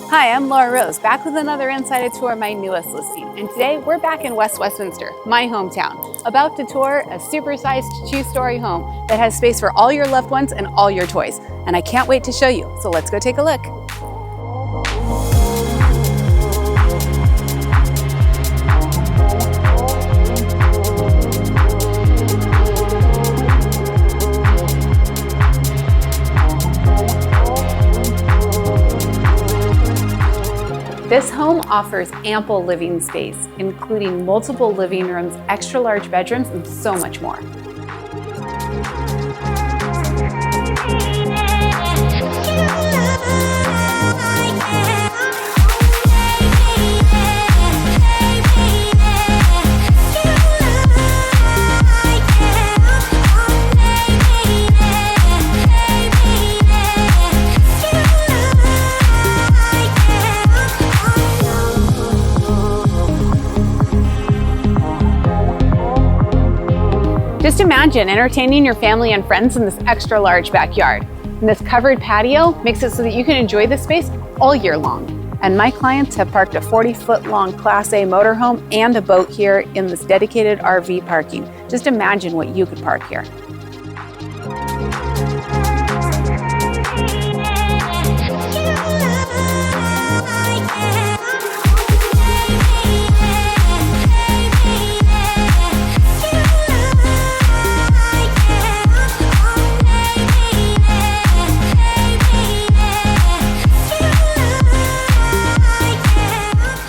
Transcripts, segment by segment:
Hi, I'm Laura Rose, back with another Insider Tour of my newest listing. And today we're back in West Westminster, my hometown, about to tour a supersized 2-story home that has space for all your loved ones and all your toys. And I can't wait to show you, so let's go take a look. This home offers ample living space, including multiple living rooms, extra large bedrooms, and so much more. Just imagine entertaining your family and friends in this extra large backyard. And this covered patio makes it so that you can enjoy this space all year long. And my clients have parked a 40-foot long Class A motorhome and a boat here in this dedicated RV parking. Just imagine what you could park here.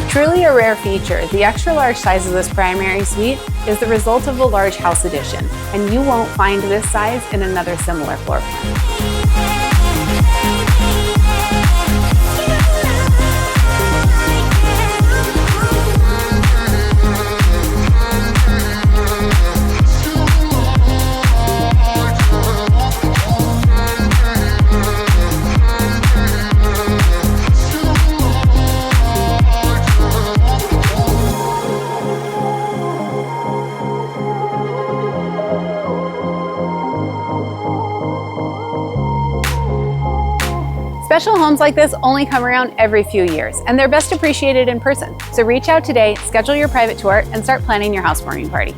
Truly a rare feature, the extra large size of this primary suite is the result of a large house addition, and you won't find this size in another similar floor plan. Special homes like this only come around every few years, and they're best appreciated in person. So reach out today, schedule your private tour, and start planning your housewarming party.